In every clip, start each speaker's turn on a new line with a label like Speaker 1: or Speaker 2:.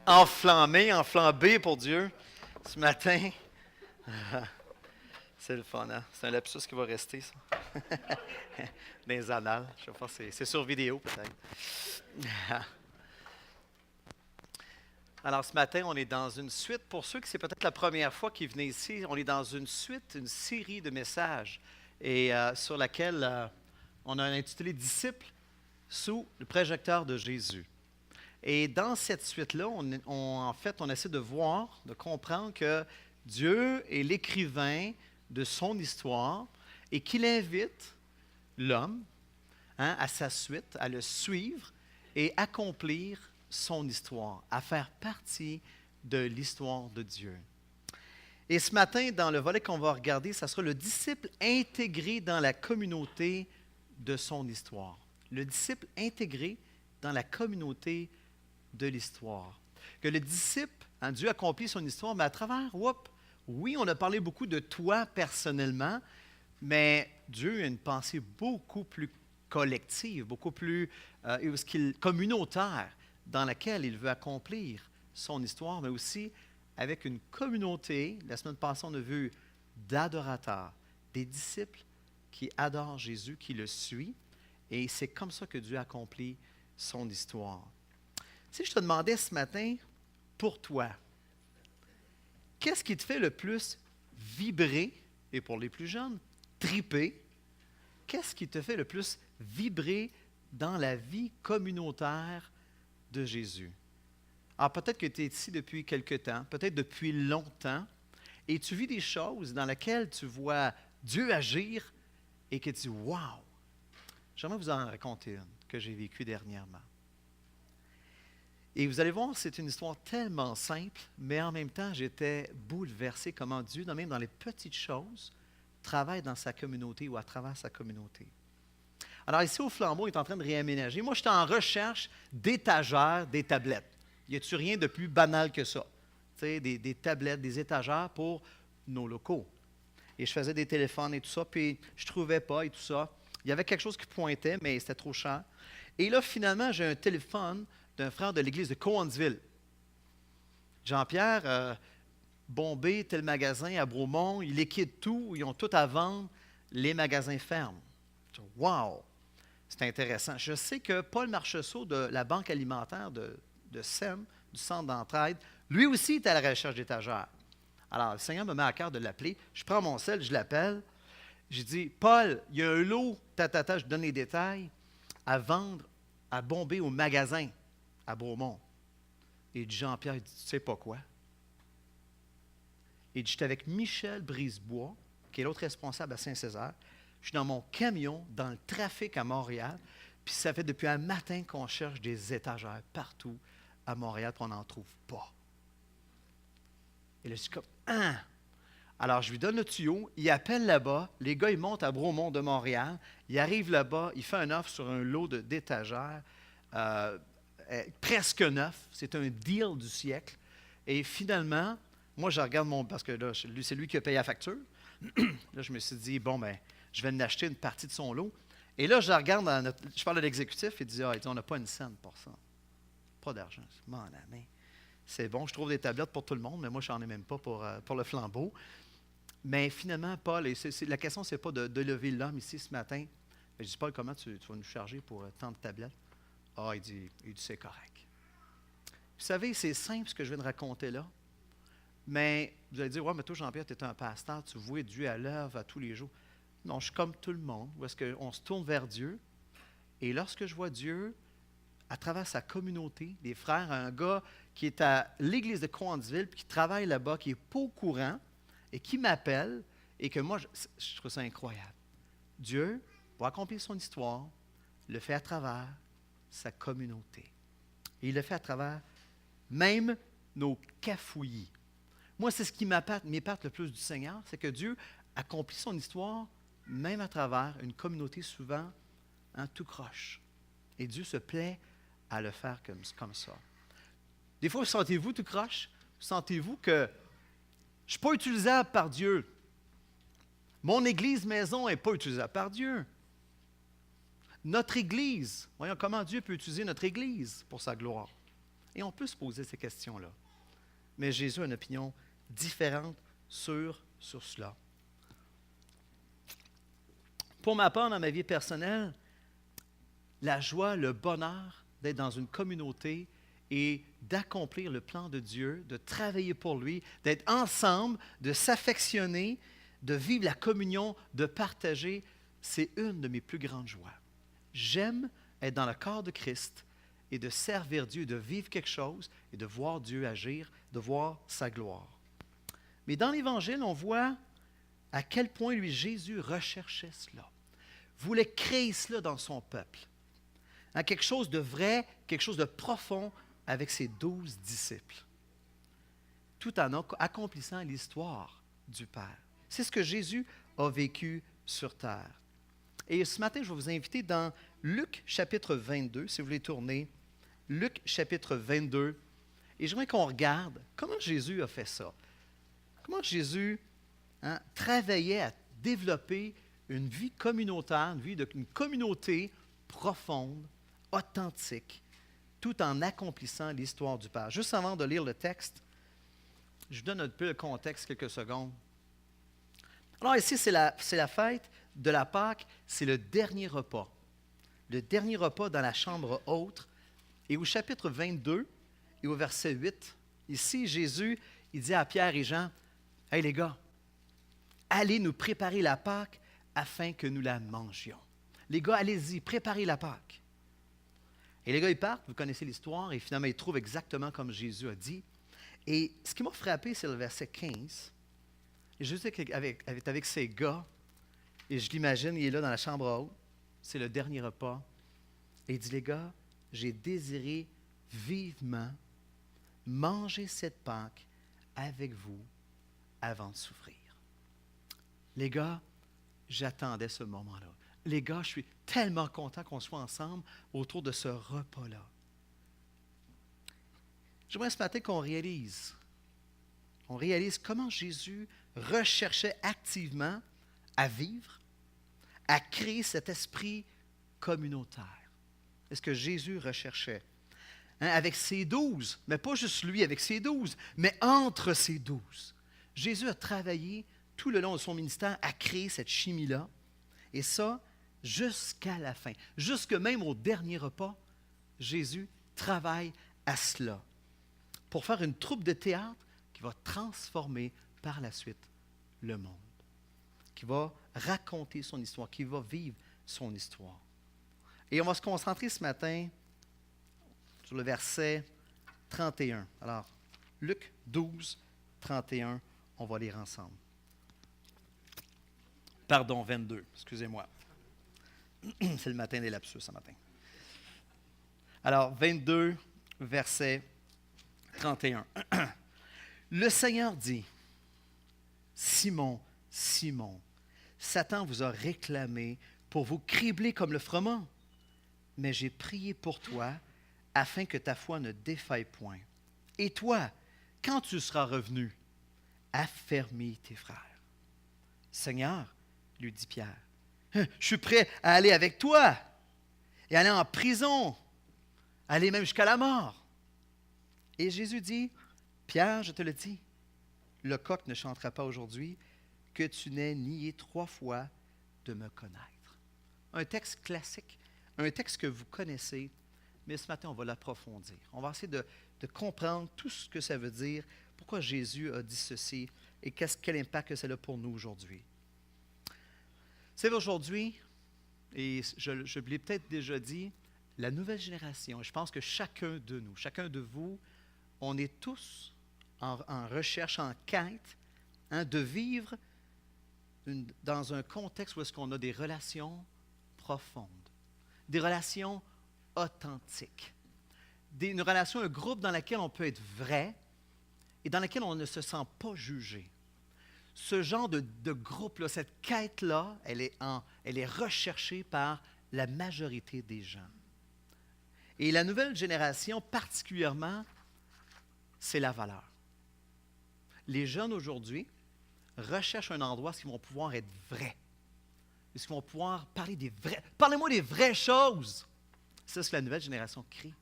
Speaker 1: enflammé, enflambé pour Dieu ce matin. C'est le fun, hein? C'est un lapsus qui va rester, ça. Dans les annales. Je sais pas, c'est sur vidéo, peut-être. Alors, ce matin, on est dans une suite. Pour ceux qui c'est peut-être la première fois qu'ils venaient ici, on est dans une suite, une série de messages et sur laquelle on a intitulé Disciples sous le projecteur de Jésus. Et dans cette suite-là, en fait, on essaie de voir, de comprendre que Dieu est l'écrivain de son histoire et qu'il invite l'homme à sa suite, à le suivre et accomplir son histoire, à faire partie de l'histoire de Dieu. Et ce matin, dans le volet qu'on va regarder, ça sera le disciple intégré dans la communauté de son histoire. Le disciple intégré dans la communauté de l'histoire. Que le disciple, Dieu accomplit son histoire, mais à travers, oui, on a parlé beaucoup de toi personnellement, mais Dieu a une pensée beaucoup plus collective, beaucoup plus communautaire, dans laquelle il veut accomplir son histoire, mais aussi avec une communauté. La semaine passée, on a vu d'adorateurs, des disciples qui adorent Jésus, qui le suivent, et c'est comme ça que Dieu accomplit son histoire. Si je te demandais ce matin, pour toi, qu'est-ce qui te fait le plus vibrer, et pour les plus jeunes, triper, qu'est-ce qui te fait le plus vibrer dans la vie communautaire de Jésus? Alors peut-être que tu es ici depuis quelque temps, peut-être depuis longtemps, et tu vis des choses dans lesquelles tu vois Dieu agir et que tu dis « Wow! » J'aimerais vous en raconter une que j'ai vécue dernièrement. Et vous allez voir, c'est une histoire tellement simple, mais en même temps, j'étais bouleversé comment Dieu, même dans les petites choses, travaille dans sa communauté ou à travers sa communauté. Alors ici, au Flambeau, il est en train de réaménager. Moi, j'étais en recherche d'étagères, des tablettes. Y a-t-il rien de plus banal que ça? Tu sais, des tablettes, des étagères pour nos locaux. Et je faisais des téléphones et tout ça, puis je ne trouvais pas et tout ça. Il y avait quelque chose qui pointait, mais c'était trop cher. Et là, finalement, j'ai un téléphone d'un frère de l'église de Cowansville. Jean-Pierre, Bombay, tel magasin à Bromont, ils liquident tout, ils ont tout à vendre, les magasins ferment. Wow! C'est intéressant. Je sais que Paul Marchessault de la Banque alimentaire de SEM, du Centre d'entraide, lui aussi est à la recherche d'étagères. Alors, le Seigneur me met à cœur de l'appeler. Je prends mon sel, je l'appelle. Je dis, Paul, il y a un lot, je donne les détails, à vendre à Bombay au magasin à Bromont. Et Jean-Pierre, il dit, tu sais pas quoi? Il dit, j'étais avec Michel Brisebois, qui est l'autre responsable à Saint-Césaire. Je suis dans mon camion, dans le trafic à Montréal, puis ça fait depuis un matin qu'on cherche des étagères partout à Montréal, puis on n'en trouve pas. Et là, je suis comme, hein? Alors, je lui donne le tuyau, il appelle là-bas, les gars, ils montent à Bromont de Montréal, il arrive là-bas, il fait une offre sur un lot d'étagères, presque neuf, c'est un deal du siècle. Et finalement, moi, je regarde parce que là, c'est lui qui a payé la facture. Là, je me suis dit, bon, ben, je vais en acheter une partie de son lot. Et là, je regarde, je parle à l'exécutif, il dit, on n'a pas une scène pour ça. Pas d'argent. Mon ami. C'est bon, je trouve des tablettes pour tout le monde, mais moi, je n'en ai même pas pour le Flambeau. Mais finalement, Paul, la question, ce n'est pas de lever l'homme ici ce matin. Je dis, Paul, comment tu vas nous charger pour tant de tablettes? Ah, il dit c'est correct. Vous savez, c'est simple ce que je viens de raconter là. Mais vous allez dire, ouais, mais toi, Jean-Pierre, tu es un pasteur, tu vois Dieu à l'œuvre à tous les jours. Non, je suis comme tout le monde, où est-ce qu'on se tourne vers Dieu. Et lorsque je vois Dieu, à travers sa communauté, des frères, un gars qui est à l'église de Cowansville, puis qui travaille là-bas, qui n'est pas au courant, et qui m'appelle, et que moi, je trouve ça incroyable. Dieu, pour accomplir son histoire, le fait à travers sa communauté. Et il le fait à travers même nos cafouillis. Moi, c'est ce qui m'épate le plus du Seigneur, c'est que Dieu accomplit son histoire même à travers une communauté souvent tout croche. Et Dieu se plaît à le faire comme ça. Des fois, sentez-vous tout croche? Sentez-vous que je ne suis pas utilisable par Dieu? Mon église maison n'est pas utilisable par Dieu. Notre Église, voyons comment Dieu peut utiliser notre Église pour sa gloire. Et on peut se poser ces questions-là. Mais Jésus a une opinion différente sur cela. Pour ma part, dans ma vie personnelle, la joie, le bonheur d'être dans une communauté et d'accomplir le plan de Dieu, de travailler pour lui, d'être ensemble, de s'affectionner, de vivre la communion, de partager, c'est une de mes plus grandes joies. J'aime être dans le corps de Christ et de servir Dieu, de vivre quelque chose et de voir Dieu agir, de voir sa gloire. Mais dans l'Évangile, on voit à quel point, lui, Jésus recherchait cela, voulait créer cela dans son peuple. Quelque chose de vrai, quelque chose de profond avec ses 12 disciples, tout en accomplissant l'histoire du Père. C'est ce que Jésus a vécu sur terre. Et ce matin, je vais vous inviter dans Luc chapitre 22, si vous voulez tourner, Luc chapitre 22, et j'aimerais qu'on regarde comment Jésus a fait ça. Comment Jésus travaillait à développer une vie communautaire, une communauté profonde, authentique, tout en accomplissant l'histoire du Père. Juste avant de lire le texte, je vous donne un peu le contexte, quelques secondes. Alors ici, c'est la fête de la Pâque, c'est le dernier repas. Le dernier repas dans la chambre haute. Et au chapitre 22 et au verset 8, ici, Jésus, il dit à Pierre et Jean, « Hey les gars, allez nous préparer la Pâque afin que nous la mangions. Les gars, allez-y, préparez la Pâque. » Et les gars, ils partent, vous connaissez l'histoire, et finalement, ils trouvent exactement comme Jésus a dit. Et ce qui m'a frappé, c'est le verset 15. Et Jésus est avec ses gars, et je l'imagine, il est là dans la chambre haute, c'est le dernier repas. Et il dit, les gars, j'ai désiré vivement manger cette Pâque avec vous avant de souffrir. Les gars, j'attendais ce moment-là. Les gars, je suis tellement content qu'on soit ensemble autour de ce repas-là. J'aimerais ce matin qu'on réalise comment Jésus recherchait activement à vivre, à créer cet esprit communautaire. C'est ce que Jésus recherchait. Avec ses 12, mais pas juste lui avec ses 12, mais entre ses 12. Jésus a travaillé tout le long de son ministère à créer cette chimie-là. Et ça, jusqu'à la fin. Jusque même au dernier repas, Jésus travaille à cela. Pour faire une troupe de théâtre qui va transformer par la suite le monde. Qui va raconter son histoire, qui va vivre son histoire. Et on va se concentrer ce matin sur le verset 31. Alors, Luc 12, 31, on va lire ensemble. Pardon, 22, excusez-moi. C'est le matin des lapsus ce matin. Alors, 22, verset 31. Le Seigneur dit, « Simon, Simon, Satan vous a réclamé pour vous cribler comme le froment. Mais j'ai prié pour toi afin que ta foi ne défaille point. Et toi, quand tu seras revenu, affermis tes frères. » Seigneur, lui dit Pierre, « Je suis prêt à aller avec toi et aller en prison, aller même jusqu'à la mort. » Et Jésus dit, « Pierre, je te le dis, le coq ne chantera pas aujourd'hui que tu n'aies nié 3 fois de me connaître. » Un texte classique, un texte que vous connaissez, mais ce matin, on va l'approfondir. On va essayer de comprendre tout ce que ça veut dire, pourquoi Jésus a dit ceci et quel impact que ça a pour nous aujourd'hui. Vous savez, aujourd'hui, et je l'ai peut-être déjà dit, la nouvelle génération, je pense que chacun de nous, chacun de vous, on est tous en recherche, en quête, de vivre dans un contexte où est-ce qu'on a des relations profondes, des relations authentiques, une relation, un groupe dans lequel on peut être vrai et dans lequel on ne se sent pas jugé. Ce genre de groupe-là, cette quête-là, elle est recherchée par la majorité des gens. Et la nouvelle génération, particulièrement, c'est la valeur. Les jeunes aujourd'hui recherchent un endroit où ils vont pouvoir être vrais. Où ils vont pouvoir parler des vrais. Parlez-moi des vraies choses. C'est ce que la nouvelle génération crie.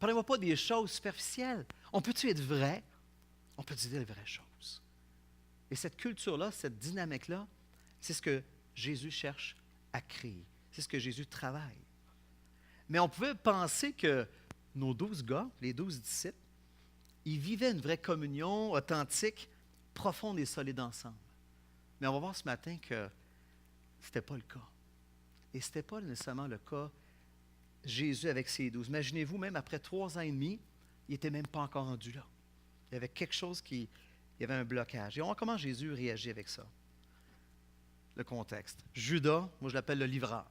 Speaker 1: Parlez-moi pas des choses superficielles. On peut-tu être vrai? On peut dire les vraies choses. Et cette culture-là, cette dynamique-là, c'est ce que Jésus cherche à créer. C'est ce que Jésus travaille. Mais on pouvait penser que nos 12 gars, les 12 disciples, ils vivaient une vraie communion authentique, profonde et solide ensemble. Mais on va voir ce matin que ce n'était pas le cas. Et ce n'était pas nécessairement le cas Jésus avec ses 12. Imaginez-vous, même après 3 ans et demi, il n'était même pas encore rendu là. Il y avait quelque chose il y avait un blocage. Et on voit comment Jésus réagit avec ça. Le contexte. Judas, moi je l'appelle le livreur.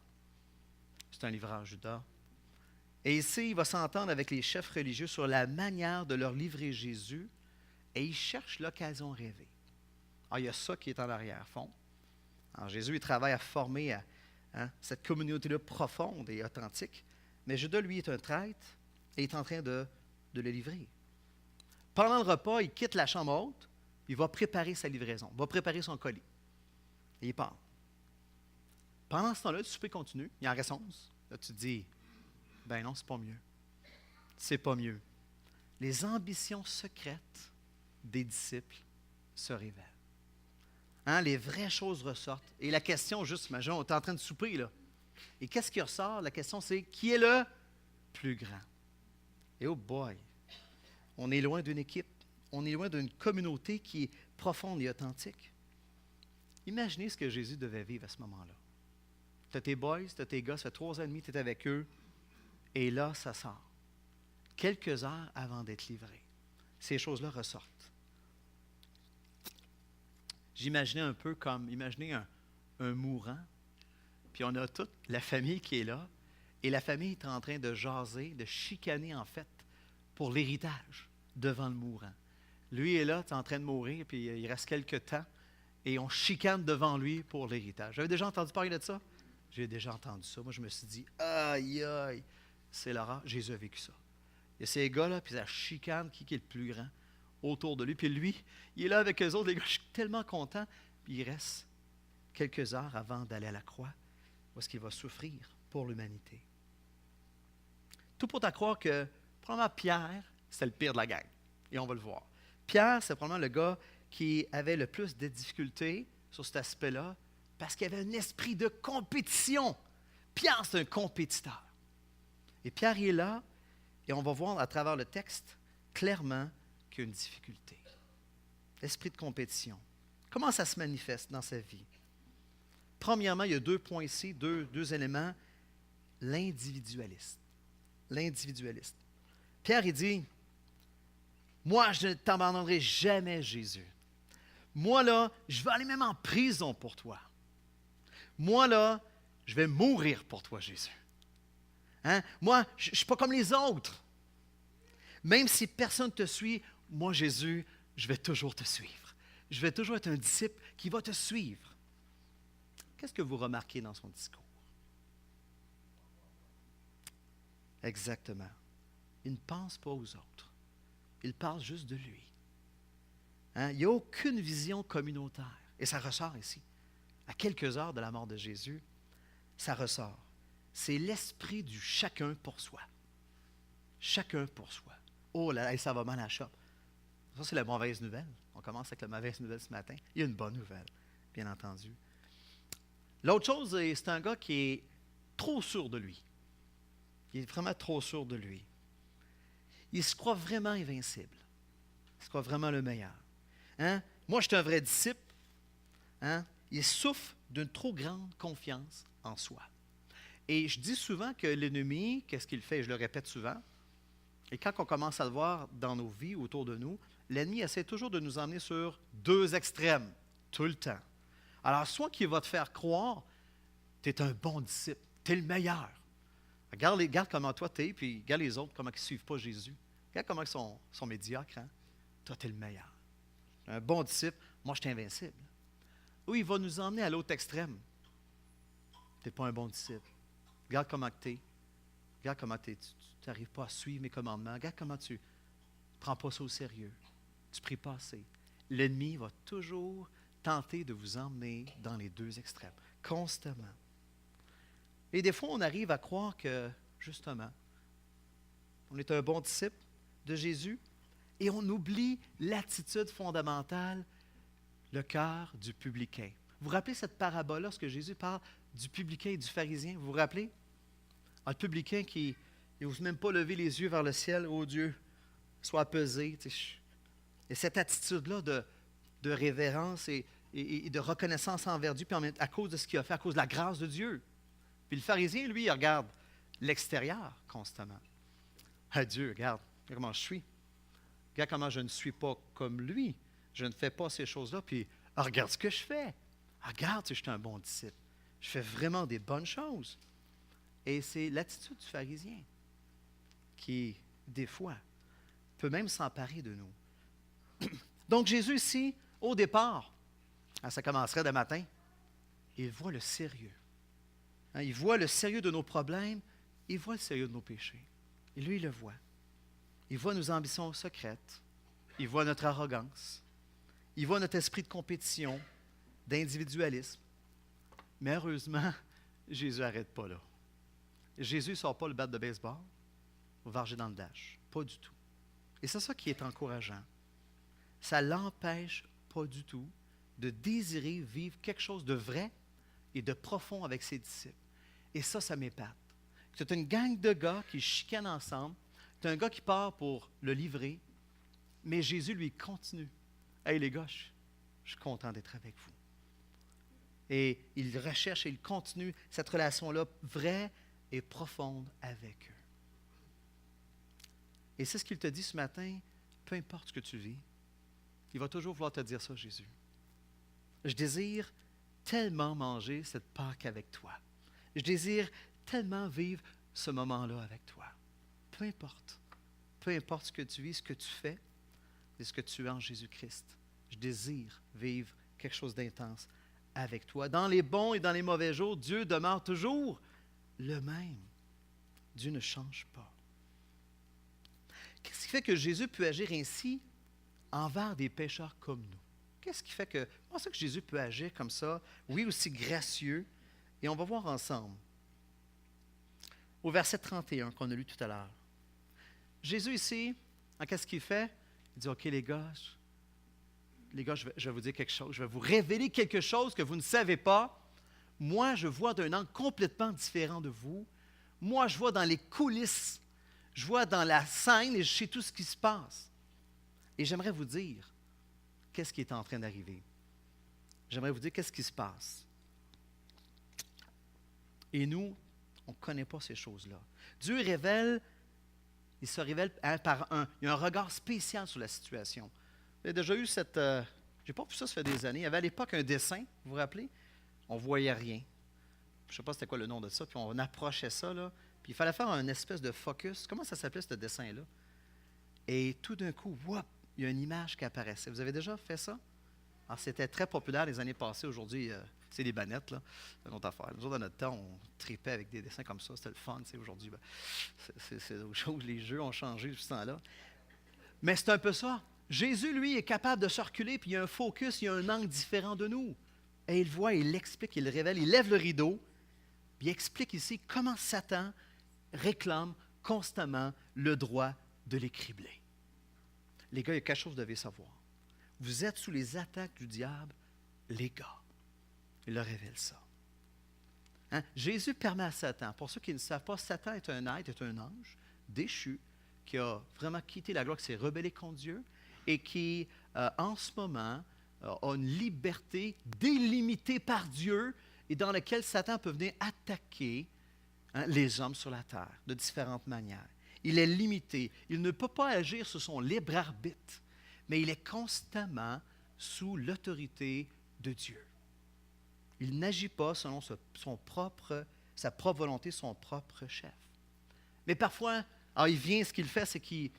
Speaker 1: C'est un livreur, Judas. Et ici, il va s'entendre avec les chefs religieux sur la manière de leur livrer Jésus et il cherche l'occasion rêvée. Alors, il y a ça qui est en arrière-fond. Alors, Jésus, il travaille à former cette communauté-là profonde et authentique. Mais Judas, lui, est un traître et est en train de le livrer. Pendant le repas, il quitte la chambre haute, il va préparer sa livraison, il va préparer son colis. Et il part. Pendant ce temps-là, le souper continue, il en reste 11. Là, tu te dis, ben non, c'est pas mieux. C'est pas mieux. Les ambitions secrètes des disciples se révèlent. Les vraies choses ressortent. Et la question, juste, imagine, on est en train de souper, là. Et qu'est-ce qui ressort? La question, c'est qui est le plus grand? Et oh boy, on est loin d'une équipe, on est loin d'une communauté qui est profonde et authentique. Imaginez ce que Jésus devait vivre à ce moment-là. Tu as tes boys, tu as tes gars, ça fait 3 ans et demi, tu es avec eux, et là, ça sort. Quelques heures avant d'être livré. Ces choses-là ressortent. J'imaginais un peu comme, imaginez un mourant, puis on a toute la famille qui est là, et la famille est en train de jaser, de chicaner en fait, pour l'héritage devant le mourant. Lui est là, tu es en train de mourir, puis il reste quelques temps, et on chicane devant lui pour l'héritage. J'avais déjà entendu parler de ça? J'ai déjà entendu ça. Moi, je me suis dit, aïe, aïe, c'est l'horreur. Jésus a vécu ça. Il y a ces gars-là, puis ça chicane, qui est le plus grand autour de lui. Puis lui, il est là avec eux autres, les gars, je suis tellement content. Puis il reste quelques heures avant d'aller à la croix, où est-ce qu'il va souffrir pour l'humanité. Tout pour à croire que, probablement, Pierre, c'était le pire de la gang. Et on va le voir. Pierre, c'est probablement le gars qui avait le plus de difficultés sur cet aspect-là, parce qu'il avait un esprit de compétition. Pierre, c'est un compétiteur. Et Pierre, il est là, et on va voir à travers le texte, clairement, qu'il y a une difficulté. L'esprit de compétition. Comment ça se manifeste dans sa vie? Premièrement, il y a 2 points ici, deux éléments. L'individualiste. L'individualiste. Pierre, il dit, moi, je ne t'abandonnerai jamais, Jésus. Moi, là, je vais aller même en prison pour toi. Moi, là, je vais mourir pour toi, Jésus. Moi, je ne suis pas comme les autres. Même si personne ne te suit, moi, Jésus, je vais toujours te suivre. Je vais toujours être un disciple qui va te suivre. Qu'est-ce que vous remarquez dans son discours? Exactement. Il ne pense pas aux autres. Il parle juste de lui. Il n'y a aucune vision communautaire. Et ça ressort ici. À quelques heures de la mort de Jésus, ça ressort. C'est l'esprit du chacun pour soi. Chacun pour soi. Oh là là, ça va mal à la shop. Ça, c'est la mauvaise nouvelle. On commence avec la mauvaise nouvelle ce matin. Il y a une bonne nouvelle, bien entendu. L'autre chose, c'est un gars qui est trop sûr de lui. Il est vraiment trop sûr de lui. Il se croit vraiment invincible. Il se croit vraiment le meilleur. Moi, je suis un vrai disciple. Il souffre d'une trop grande confiance en soi. Et je dis souvent que l'ennemi, qu'est-ce qu'il fait? Je le répète souvent. Et quand on commence à le voir dans nos vies, autour de nous, l'ennemi essaie toujours de nous emmener sur 2 extrêmes, tout le temps. Alors, soit qu'il va te faire croire, tu es un bon disciple, tu es le meilleur. Regarde comment toi tu es, puis regarde les autres, comment ils ne suivent pas Jésus. Regarde comment ils sont médiocres. Toi, tu es le meilleur. Un bon disciple, moi, je suis invincible. Oui, il va nous emmener à l'autre extrême. Tu n'es pas un bon disciple. Regarde comment tu es. Regarde comment tu n'arrives pas à suivre mes commandements. Regarde comment tu ne prends pas ça au sérieux. Tu ne pries pas assez. L'ennemi va toujours tenter de vous emmener dans les 2 extrêmes, constamment. Et des fois, on arrive à croire que, justement, on est un bon disciple de Jésus, et on oublie l'attitude fondamentale, le cœur du publicain. Vous vous rappelez cette parabole lorsque Jésus parle du publicain et du pharisien? Vous vous rappelez? Le publicain qui n'ose même pas lever les yeux vers le ciel. Oh Dieu, sois pesé. Et cette attitude-là de révérence et de reconnaissance envers Dieu, puis à cause de ce qu'il a fait, à cause de la grâce de Dieu. Puis le pharisien, lui, il regarde l'extérieur constamment. Ah Dieu, regarde comment je suis. Regarde comment je ne suis pas comme lui. Je ne fais pas ces choses-là. Puis regarde ce que je fais. Regarde si je suis un bon disciple. Je fais vraiment des bonnes choses. Et c'est l'attitude du pharisien qui, des fois, peut même s'emparer de nous. Donc Jésus ici, au départ, ça commencerait dès matin, il voit le sérieux. Il voit le sérieux de nos problèmes, il voit le sérieux de nos péchés. Et lui, il le voit. Il voit nos ambitions secrètes, il voit notre arrogance, il voit notre esprit de compétition, d'individualisme. Mais heureusement, Jésus n'arrête pas là. Jésus ne sort pas le bat de baseball, varger dans le dash. Pas du tout. Et c'est ça qui est encourageant. Ça ne l'empêche pas du tout de désirer vivre quelque chose de vrai et de profond avec ses disciples. Et ça m'épate. C'est une gang de gars qui chicanent ensemble. C'est un gars qui part pour le livrer, mais Jésus, lui, continue. « Hey les gars, je suis content d'être avec vous. » Et il recherche et il continue cette relation-là vraie et profonde avec eux. Et c'est ce qu'il te dit ce matin, peu importe ce que tu vis, il va toujours vouloir te dire ça, Jésus. Je désire tellement manger cette Pâque avec toi. Je désire tellement vivre ce moment-là avec toi. Peu importe ce que tu vis, ce que tu fais et ce que tu es en Jésus-Christ. Je désire vivre quelque chose d'intense avec toi. Dans les bons et dans les mauvais jours, Dieu demeure toujours le même. Dieu ne change pas. Qu'est-ce qui fait que Jésus peut agir ainsi envers des pécheurs comme nous? Qu'est-ce qui fait que, comment ça que Jésus peut agir comme ça, oui, aussi gracieux? Et on va voir ensemble. Au verset 31 qu'on a lu tout à l'heure. Jésus ici, qu'est-ce qu'il fait? Il dit, OK les gars, je vais vous dire quelque chose. Je vais vous révéler quelque chose que vous ne savez pas. Moi, je vois d'un angle complètement différent de vous. Moi, je vois dans les coulisses. Je vois dans la scène et je sais tout ce qui se passe. Et j'aimerais vous dire qu'est-ce qui est en train d'arriver. J'aimerais vous dire qu'est-ce qui se passe. Et nous, on ne connaît pas ces choses-là. Dieu révèle, il se révèle il y a un regard spécial sur la situation. Vous avez déjà eu cette... je n'ai pas vu ça fait des années. Il y avait à l'époque un dessin, vous vous rappelez? On ne voyait rien. Je ne sais pas c'était quoi le nom de ça. Puis on approchait ça, là. Puis il fallait faire un espèce de focus. Comment ça s'appelait ce dessin-là? Et tout d'un coup, whoop, il y a une image qui apparaissait. Vous avez déjà fait ça? Alors, c'était très populaire les années passées. Aujourd'hui, c'est des bannettes, là. C'est une autre affaire. Nous autres, dans notre temps, on tripait avec des dessins comme ça. C'était le fun. Aujourd'hui, c'est autre chose. Les jeux ont changé depuis ce temps-là. Mais c'est un peu ça. Jésus, lui, est capable de se reculer, puis il y a un focus, il y a un angle différent de nous. Et il voit, il l'explique, il le révèle, il lève le rideau, puis il explique ici comment Satan réclame constamment le droit de les cribler. Les gars, il y a quelque chose que vous devez savoir. Vous êtes sous les attaques du diable, les gars. Il leur révèle ça. Jésus permet à Satan, pour ceux qui ne savent pas, Satan est un être, est un ange déchu, qui a vraiment quitté la gloire, qui s'est rebellé contre Dieu, et qui, en ce moment, a une liberté délimitée par Dieu, et dans laquelle Satan peut venir attaquer les hommes sur la terre de différentes manières. Il est limité. Il ne peut pas agir sur son libre arbitre, mais il est constamment sous l'autorité de Dieu. Il n'agit pas selon sa propre volonté, son propre chef. Mais parfois, il vient, ce qu'il fait, c'est qu'il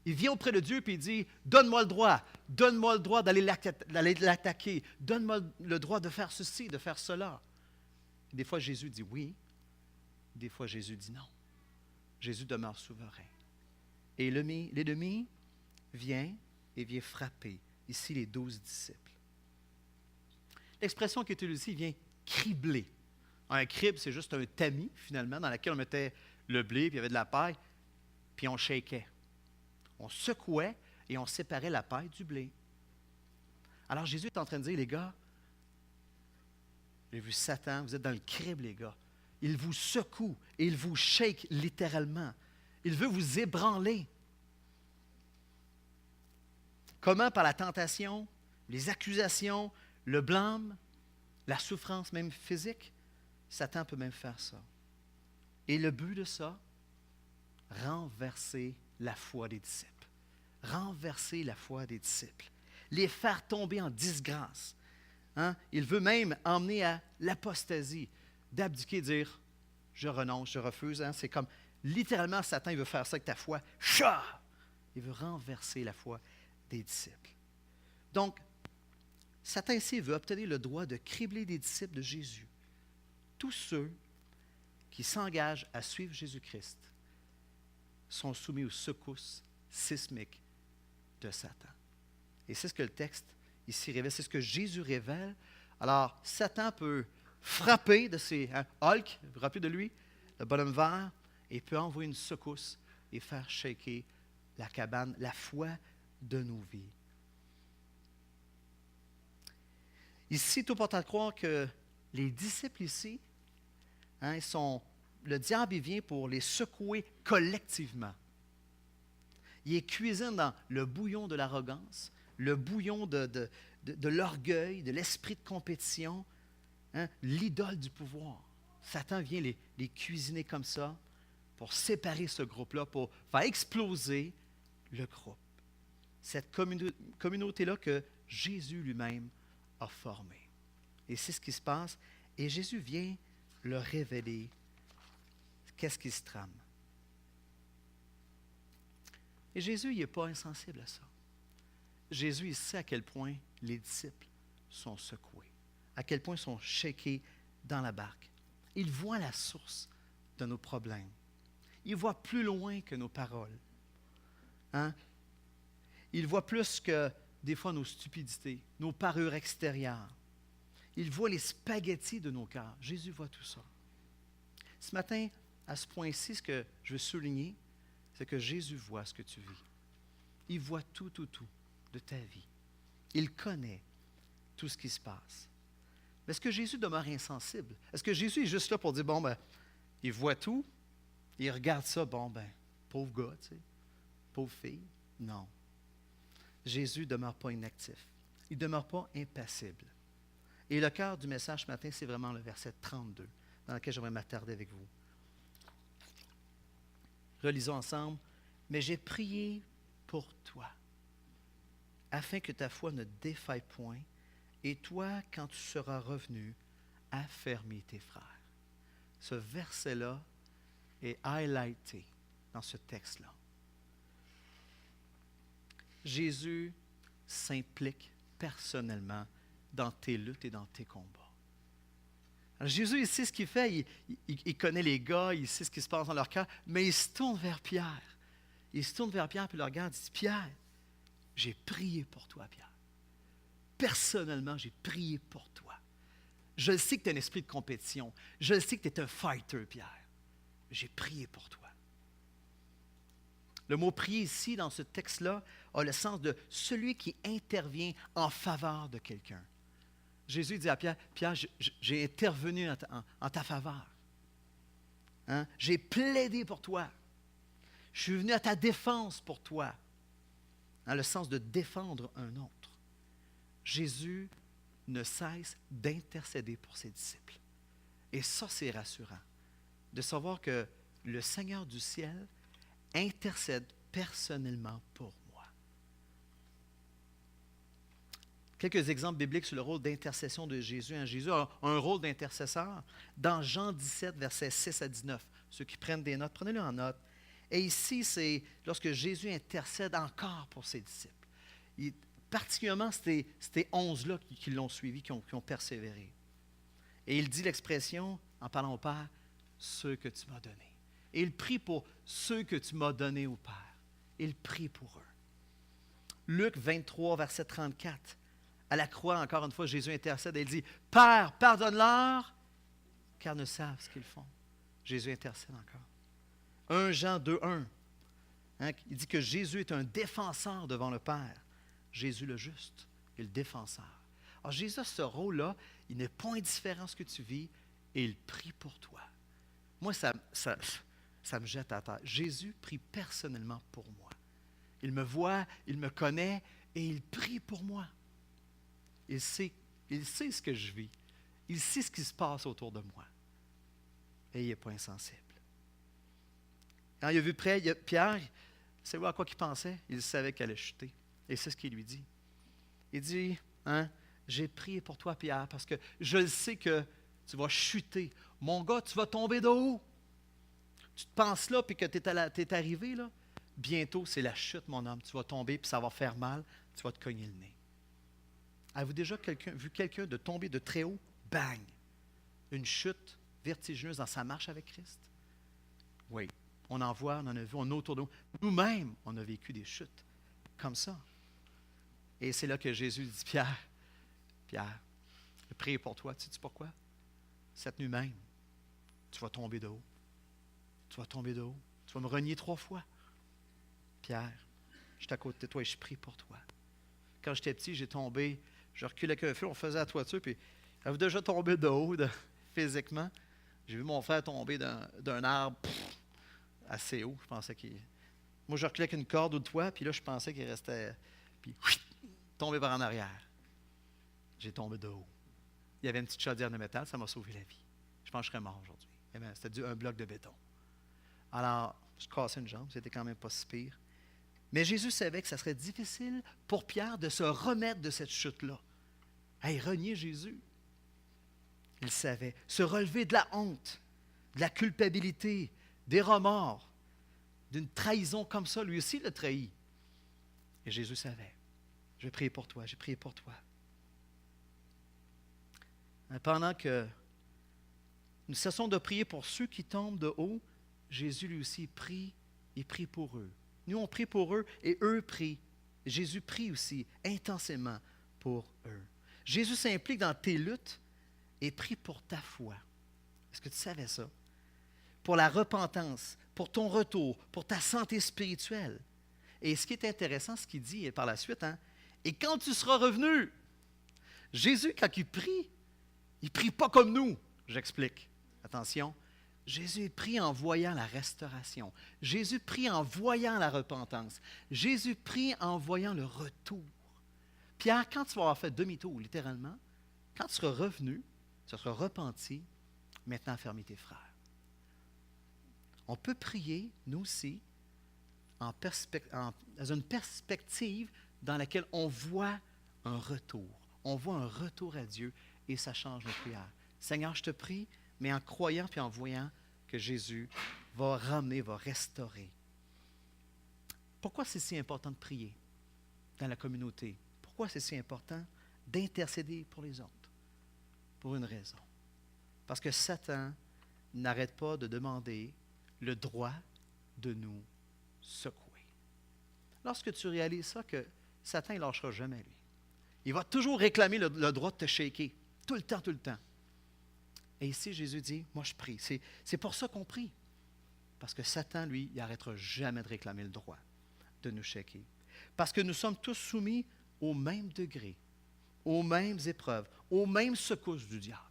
Speaker 1: vient auprès de Dieu et il dit, donne-moi le droit d'aller l'attaquer, donne-moi le droit de faire ceci, de faire cela. Des fois, Jésus dit oui, des fois, Jésus dit non. Jésus demeure souverain. Et l'ennemi vient frapper, ici, les 12 disciples. L'expression qui est utilisée vient cribler. Un crible, c'est juste un tamis, finalement, dans lequel on mettait le blé, puis il y avait de la paille. puis on shakeait. On secouait et on séparait la paille du blé. Alors Jésus est en train de dire, les gars, j'ai vu Satan, vous êtes dans le crible, les gars. Il vous secoue et il vous shake littéralement. Il veut vous ébranler. Comment? Par la tentation, les accusations, le blâme, la souffrance même physique. Satan peut même faire ça. Et le but de ça, renverser la foi des disciples. Renverser la foi des disciples. Les faire tomber en disgrâce. Hein? Il veut même emmener à l'apostasie, d'abdiquer, dire « je renonce, je refuse hein? ». C'est comme, littéralement, Satan il veut faire ça avec ta foi. Cha! Il veut renverser la foi des disciples. Donc, Satan ici veut obtenir le droit de cribler des disciples de Jésus. Tous ceux qui s'engagent à suivre Jésus-Christ sont soumis aux secousses sismiques de Satan. Et c'est ce que le texte ici révèle, c'est ce que Jésus révèle. Alors, Satan peut frapper de ses... Hulk, vous vous rappelez de lui, le bonhomme vert, et peut envoyer une secousse et faire shaker la cabane, la foi de nos vies. Ici, tout porte à croire que les disciples ici, le diable il vient pour les secouer collectivement. Il cuisine dans le bouillon de l'arrogance, le bouillon de l'orgueil, de l'esprit de compétition, l'idole du pouvoir. Satan vient les cuisiner comme ça pour séparer ce groupe-là, pour faire exploser le groupe. Cette communauté-là que Jésus lui-même a formée. Et c'est ce qui se passe. Et Jésus vient leur révéler qu'est-ce qui se trame. Et Jésus, il n'est pas insensible à ça. Jésus, il sait à quel point les disciples sont secoués, à quel point ils sont shakés dans la barque. Il voit la source de nos problèmes. Il voit plus loin que nos paroles. Il voit plus que des fois nos stupidités, nos parures extérieures. Il voit les spaghettis de nos cœurs. Jésus voit tout ça. Ce matin, à ce point-ci, ce que je veux souligner, c'est que Jésus voit ce que tu vis. Il voit tout de ta vie. Il connaît tout ce qui se passe. Mais est-ce que Jésus demeure insensible? Est-ce que Jésus est juste là pour dire, bon, ben, il voit tout, il regarde ça, bon, ben, pauvre gars, tu sais, pauvre fille? Non. Jésus ne demeure pas inactif. Il ne demeure pas impassible. Et le cœur du message ce matin, c'est vraiment le verset 32, dans lequel j'aimerais m'attarder avec vous. Relisons ensemble. « Mais j'ai prié pour toi, afin que ta foi ne défaille point, et toi, quand tu seras revenu, affermis tes frères. » Ce verset-là est highlighté dans ce texte-là. Jésus s'implique personnellement dans tes luttes et dans tes combats. Alors Jésus, il sait ce qu'il fait, il connaît les gars, il sait ce qui se passe dans leur cœur, mais il se tourne vers Pierre. Il se tourne vers Pierre et le regarde et dit, « Pierre, j'ai prié pour toi, Pierre. Personnellement, j'ai prié pour toi. Je sais que tu as un esprit de compétition. Je sais que tu es un fighter, Pierre. J'ai prié pour toi. » Le mot « prier » ici, dans ce texte-là, a le sens de celui qui intervient en faveur de quelqu'un. Jésus dit à Pierre, « Pierre, j'ai intervenu en ta faveur. J'ai plaidé pour toi. Je suis venu à ta défense pour toi. » Dans le sens de défendre un autre. Jésus ne cesse d'intercéder pour ses disciples. Et ça, c'est rassurant. De savoir que le Seigneur du ciel intercède personnellement pour moi. Quelques exemples bibliques sur le rôle d'intercession de Jésus. Jésus a un rôle d'intercesseur dans Jean 17, versets 6 à 19. Ceux qui prennent des notes, prenez-le en note. Et ici, c'est lorsque Jésus intercède encore pour ses disciples. Particulièrement, c'était 11-là qui l'ont suivi, qui ont persévéré. Et il dit l'expression, en parlant au Père, « ceux que tu m'as donnés ». Et il prie pour ceux que tu m'as donnés au Père. Il prie pour eux. Luc 23, verset 34. À la croix, encore une fois, Jésus intercède et il dit, « Père, pardonne-leur, car ne savent ce qu'ils font. » Jésus intercède encore. 1 Jean 2, 1. Hein? Il dit que Jésus est un défenseur devant le Père. Jésus le juste et le défenseur. Alors Jésus a ce rôle-là, il n'est pas indifférent à ce que tu vis et il prie pour toi. Moi, ça me jette à terre. Jésus prie personnellement pour moi. Il me voit, il me connaît et il prie pour moi. Il sait ce que je vis. Il sait ce qui se passe autour de moi. Et il n'est pas insensible. Quand il a vu Pierre, savez-vous à quoi il pensait? Il savait qu'elle allait chuter. Et c'est ce qu'il lui dit. Il dit, j'ai prié pour toi, Pierre, parce que je sais que tu vas chuter. Mon gars, tu vas tomber de haut. Tu te penses là, puis que tu es arrivé, là. Bientôt, c'est la chute, mon homme. Tu vas tomber, puis ça va faire mal. Tu vas te cogner le nez. Avez-vous déjà vu quelqu'un de tomber de très haut? Bang! Une chute vertigineuse dans sa marche avec Christ? Oui. On en voit, on en a vu, on est autour de nous. Nous-mêmes, on a vécu des chutes comme ça. Et c'est là que Jésus dit, Pierre, j'ai prié pour toi. Tu sais pourquoi? Cette nuit même, tu vas tomber de haut. Tu vas tomber de haut. Tu vas me renier 3 fois. Pierre, je suis à côté de toi et je prie pour toi. Quand j'étais petit, j'ai tombé, je reculais avec un feu, on faisait la toiture, puis j'avais déjà tombé de haut, physiquement. J'ai vu mon frère tomber d'un arbre assez haut. Je pensais qu'il... Moi, je reculais avec une corde au toit, puis là, je pensais qu'il restait... Puis, tombé par en arrière. J'ai tombé de haut. Il y avait une petite chaudière de métal, ça m'a sauvé la vie. Je pense que je serais mort aujourd'hui. C'était un bloc de béton. Alors, je cassais une jambe, c'était quand même pas si pire. Mais Jésus savait que ça serait difficile pour Pierre de se remettre de cette chute-là. Hey, renier Jésus. Il savait. Se relever de la honte, de la culpabilité, des remords, d'une trahison comme ça. Lui aussi l'a trahi. Et Jésus savait. Je vais prier pour toi, j'ai prié pour toi. Pendant que nous cessons de prier pour ceux qui tombent de haut, Jésus lui aussi prie, il prie pour eux. Nous, on prie pour eux et eux prient. Jésus prie aussi intensément pour eux. Jésus s'implique dans tes luttes et prie pour ta foi. Est-ce que tu savais ça? Pour la repentance, pour ton retour, pour ta santé spirituelle. Et ce qui est intéressant, ce qu'il dit par la suite, et quand tu seras revenu, Jésus, quand il prie pas comme nous. J'explique. Attention. Jésus prie en voyant la restauration. Jésus prie en voyant la repentance. Jésus prie en voyant le retour. Pierre, quand tu vas avoir fait demi-tour, littéralement, quand tu seras revenu, tu seras repenti, maintenant ferme tes frères. On peut prier, nous aussi, dans une perspective dans laquelle on voit un retour. On voit un retour à Dieu et ça change nos prières. Seigneur, je te prie, mais en croyant puis en voyant que Jésus va ramener, va restaurer. Pourquoi c'est si important de prier dans la communauté? Pourquoi c'est si important d'intercéder pour les autres? Pour une raison. Parce que Satan n'arrête pas de demander le droit de nous secouer. Lorsque tu réalises ça, que Satan ne lâchera jamais, lui. Il va toujours réclamer le droit de te shaker. Tout le temps, tout le temps. Et ici, Jésus dit, moi je prie. C'est pour ça qu'on prie. Parce que Satan, lui, il n'arrêtera jamais de réclamer le droit de nous shaker. Parce que nous sommes tous soumis au même degré, aux mêmes épreuves, aux mêmes secousses du diable.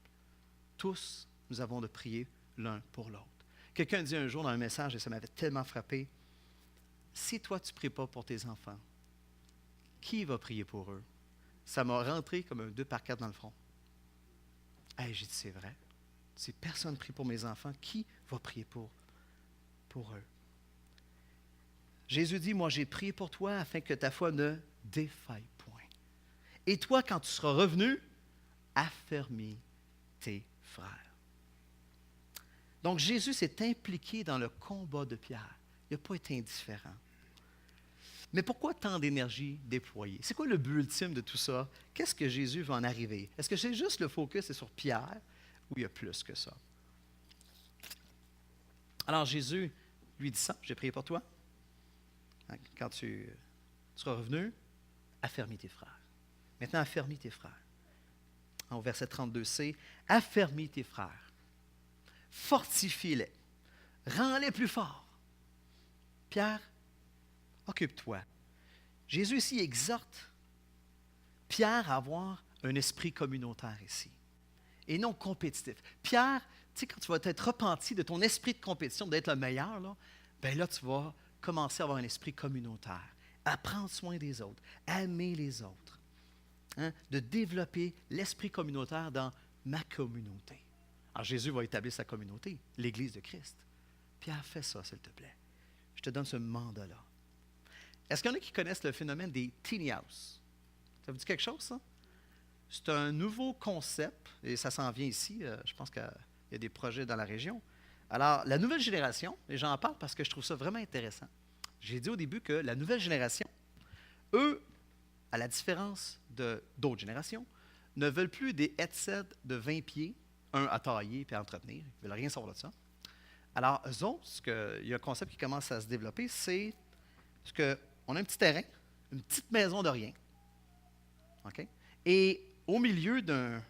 Speaker 1: Tous, nous avons de prier l'un pour l'autre. Quelqu'un dit un jour dans un message, et ça m'avait tellement frappé, si toi tu ne pries pas pour tes enfants, qui va prier pour eux? Ça m'a rentré comme un 2x4 dans le front. Hey, j'ai dit, c'est vrai. Si personne ne prie pour mes enfants, qui va prier pour eux? Jésus dit, moi j'ai prié pour toi afin que ta foi ne défaille point. Et toi, quand tu seras revenu, affermis tes frères. Donc Jésus s'est impliqué dans le combat de Pierre. Il n'a pas été indifférent. Mais pourquoi tant d'énergie déployée? C'est quoi le but ultime de tout ça? Qu'est-ce que Jésus va en arriver? Est-ce que c'est juste le focus sur Pierre ou il y a plus que ça? Alors Jésus lui dit ça, j'ai prié pour toi. Quand tu seras revenu, affermis tes frères. Maintenant, affermis tes frères. Au verset 32c, affermis tes frères. Fortifie-les. Rends-les plus forts. Pierre, occupe-toi. Jésus ici exhorte Pierre à avoir un esprit communautaire ici, et non compétitif. Pierre, tu sais, quand tu vas t'être repenti de ton esprit de compétition, d'être le meilleur, là, ben là, tu vas commencer à avoir un esprit communautaire, à prendre soin des autres, à aimer les autres, hein, de développer l'esprit communautaire dans ma communauté. Alors, Jésus va établir sa communauté, l'Église de Christ. Pierre, fais ça, s'il te plaît. Je te donne ce mandat-là. Est-ce qu'il y en a qui connaissent le phénomène des teeny house? Ça vous dit quelque chose, ça? C'est un nouveau concept, et ça s'en vient ici. Je pense qu'il y a des projets dans la région. Alors, la nouvelle génération, et j'en parle parce que je trouve ça vraiment intéressant. J'ai dit au début que la nouvelle génération, eux, à la différence d'autres générations, ne veulent plus des headsets de 20 pieds, un à tailler et à entretenir. Ils ne veulent rien savoir de ça. Alors, eux autres, il y a un concept qui commence à se développer, c'est qu'on a un petit terrain, une petite maison de rien. OK? Et au milieu d'un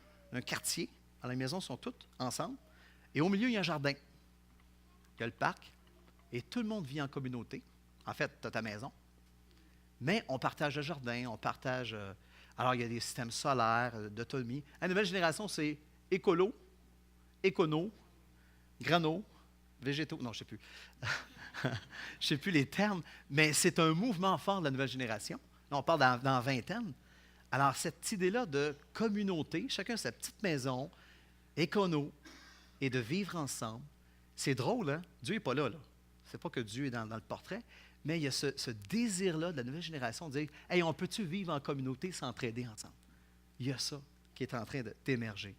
Speaker 1: quartier, alors les maisons sont toutes ensemble, et au milieu, il y a un jardin. Il y a le parc, et tout le monde vit en communauté. En fait, tu as ta maison, mais on partage le jardin, on partage... alors, il y a des systèmes solaires, d'autonomie. La nouvelle génération, c'est écolo, écono, grano, végétaux. Non, je ne sais plus. Je ne sais plus les termes, mais c'est un mouvement fort de la nouvelle génération. Là, on parle dans vingtaine. Alors, cette idée-là de communauté, chacun sa petite maison, écono, et de vivre ensemble, c'est drôle, hein? Dieu n'est pas là. C'est pas que Dieu est dans le portrait, mais il y a ce désir-là de la nouvelle génération de dire « Hey, on peut-tu vivre en communauté, s'entraider ensemble? » Il y a ça qui est en train d'émerger.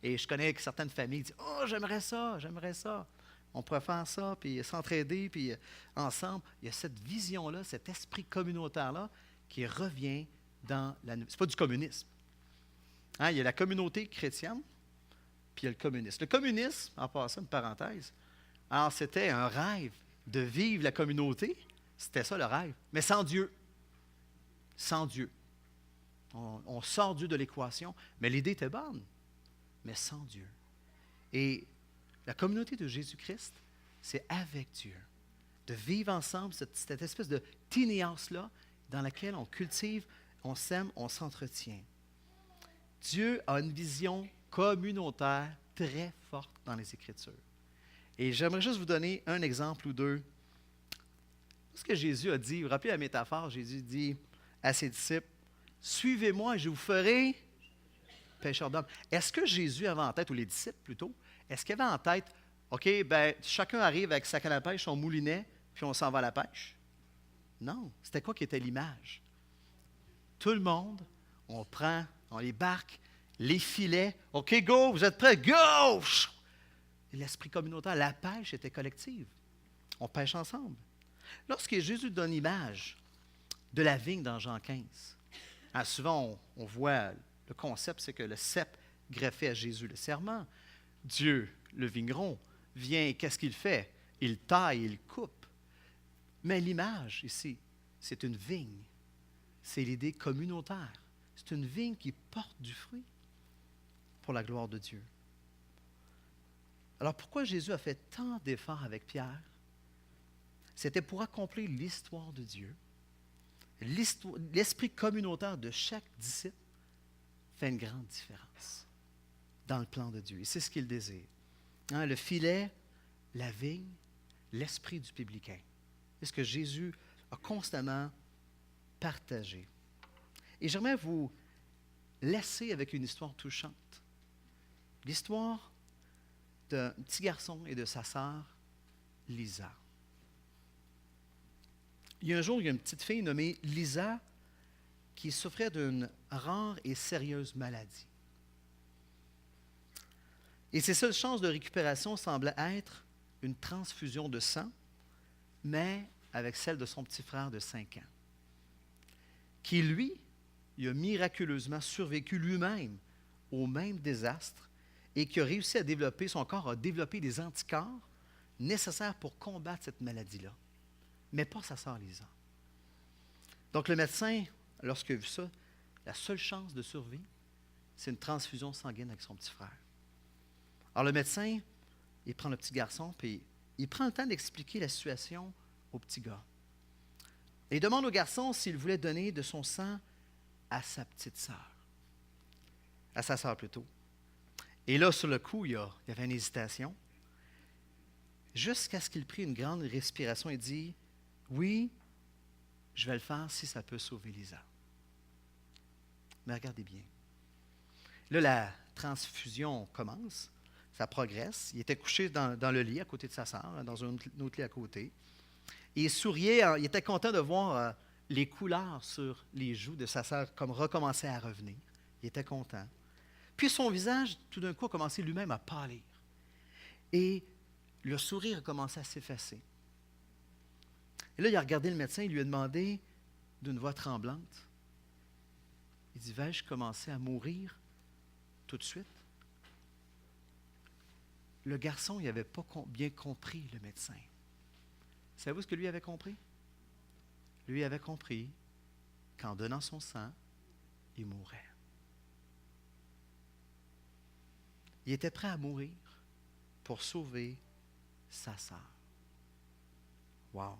Speaker 1: Et je connais certaines familles qui disent « Oh, j'aimerais ça, j'aimerais ça. » On pourrait faire ça, puis s'entraider, puis ensemble. Il y a cette vision-là, cet esprit communautaire-là qui revient dans la... Ce n'est pas du communisme. Hein, il y a la communauté chrétienne, puis il y a le communisme. Le communisme, en passant une parenthèse, alors c'était un rêve de vivre la communauté. C'était ça le rêve, mais sans Dieu. Sans Dieu. On sort Dieu de l'équation, mais l'idée était bonne, mais sans Dieu. Et la communauté de Jésus-Christ, c'est avec Dieu. De vivre ensemble cette espèce de ténéance-là dans laquelle on cultive, on sème, on s'entretient. Dieu a une vision communautaire très forte dans les Écritures. Et j'aimerais juste vous donner un exemple ou deux. Ce que Jésus a dit, vous vous rappelez la métaphore, Jésus dit à ses disciples, « Suivez-moi et je vous ferai pêcheurs d'hommes. » Est-ce que Jésus avait en tête, ou les disciples plutôt, est-ce qu'il avait en tête, OK, ben chacun arrive avec sa canne à pêche, son moulinet, puis on s'en va à la pêche? Non. C'était quoi qui était l'image? Tout le monde, on prend, on les barque, les filets. OK, go, vous êtes prêts? Go! L'esprit communautaire, la pêche était collective. On pêche ensemble. Lorsque Jésus donne l'image de la vigne dans Jean 15, hein, souvent on voit le concept, c'est que le cep greffé à Jésus le serment. Dieu, le vigneron, vient et qu'est-ce qu'il fait? Il taille, il coupe. Mais l'image ici, c'est une vigne. C'est l'idée communautaire. C'est une vigne qui porte du fruit pour la gloire de Dieu. Alors pourquoi Jésus a fait tant d'efforts avec Pierre? C'était pour accomplir l'histoire de Dieu. L'esprit communautaire de chaque disciple fait une grande différence dans le plan de Dieu. Et c'est ce qu'il désire. Hein, le filet, la vigne, l'esprit du publicain. C'est ce que Jésus a constamment partagé. Et j'aimerais vous laisser avec une histoire touchante. L'histoire d'un petit garçon et de sa sœur, Lisa. Il y a un jour, il y a une petite fille nommée Lisa qui souffrait d'une rare et sérieuse maladie. Et ses seules chances de récupération semblaient être une transfusion de sang, mais avec celle de son petit frère de 5 ans, qui, lui, il a miraculeusement survécu lui-même au même désastre et qui a réussi à développer, son corps a développé des anticorps nécessaires pour combattre cette maladie-là, mais pas sa sœur Lisa. Donc le médecin, lorsqu'il a vu ça, la seule chance de survie, c'est une transfusion sanguine avec son petit frère. Alors le médecin, il prend le petit garçon, puis il prend le temps d'expliquer la situation au petit gars. Et il demande au garçon s'il voulait donner de son sang à sa petite sœur. À sa sœur plutôt. Et là, sur le coup, il y avait une hésitation. Jusqu'à ce qu'il prit une grande respiration et dit, « Oui, je vais le faire si ça peut sauver Lisa. » Mais regardez bien. Là, la transfusion commence, ça progresse. Il était couché dans le lit à côté de sa sœur, dans un autre lit à côté. Et il souriait, il était content de voir les couleurs sur les joues de sa sœur comme recommencer à revenir. Il était content. Puis son visage, tout d'un coup, a commencé lui-même à pâlir. Et le sourire a commencé à s'effacer. Et là, il a regardé le médecin, il lui a demandé d'une voix tremblante, il dit, « Vais-je commencer à mourir tout de suite? » Le garçon, il n'avait pas bien compris, le médecin. Savez-vous ce que lui avait compris? Lui avait compris qu'en donnant son sang, il mourrait. Il était prêt à mourir pour sauver sa sœur. Wow!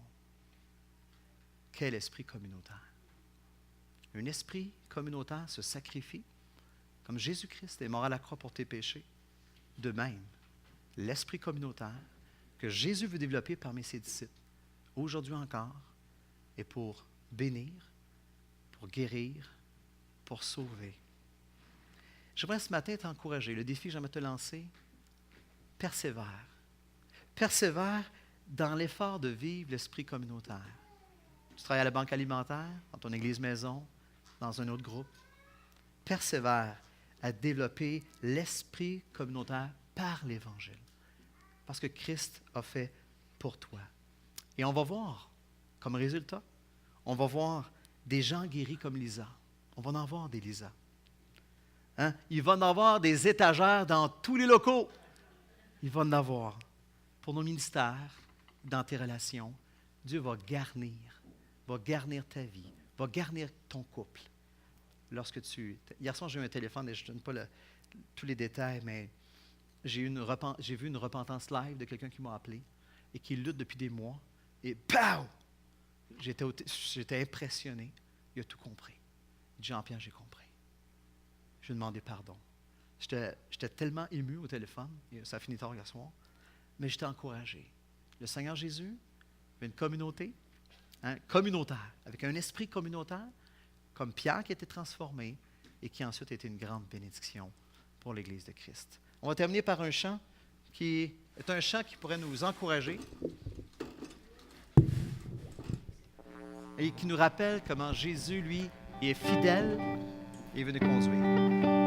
Speaker 1: Quel esprit communautaire! Un esprit communautaire se sacrifie, comme Jésus-Christ est mort à la croix pour tes péchés. De même, l'esprit communautaire que Jésus veut développer parmi ses disciples, aujourd'hui encore, est pour bénir, pour guérir, pour sauver. J'aimerais ce matin t'encourager. Le défi que j'aimerais te lancer, persévère. Persévère dans l'effort de vivre l'esprit communautaire. Tu travailles à la banque alimentaire, dans ton église maison, dans un autre groupe. Persévère à développer l'esprit communautaire par l'Évangile. Parce que Christ a fait pour toi. Et on va voir, comme résultat, on va voir des gens guéris comme Lisa. On va en voir des Lisa. Hein? Il va en avoir des étagères dans tous les locaux. Il va en avoir pour nos ministères, dans tes relations. Dieu va garnir ta vie, va garnir ton couple. Hier soir, j'ai eu un téléphone et je ne donne pas tous les détails, mais j'ai vu une repentance live de quelqu'un qui m'a appelé et qui lutte depuis des mois. Et pow! J'étais impressionné. Il a tout compris. Il dit, Jean-Pierre, j'ai compris. Je lui ai demandé pardon. J'étais tellement ému au téléphone, et ça a fini tard hier soir, mais j'étais encouragé. Le Seigneur Jésus, une communauté, communautaire, avec un esprit communautaire, comme Pierre qui a été transformé et qui ensuite a été une grande bénédiction pour l'Église de Christ. On va terminer par un chant qui est un chant qui pourrait nous encourager et qui nous rappelle comment Jésus, lui, est fidèle et veut nous conduire.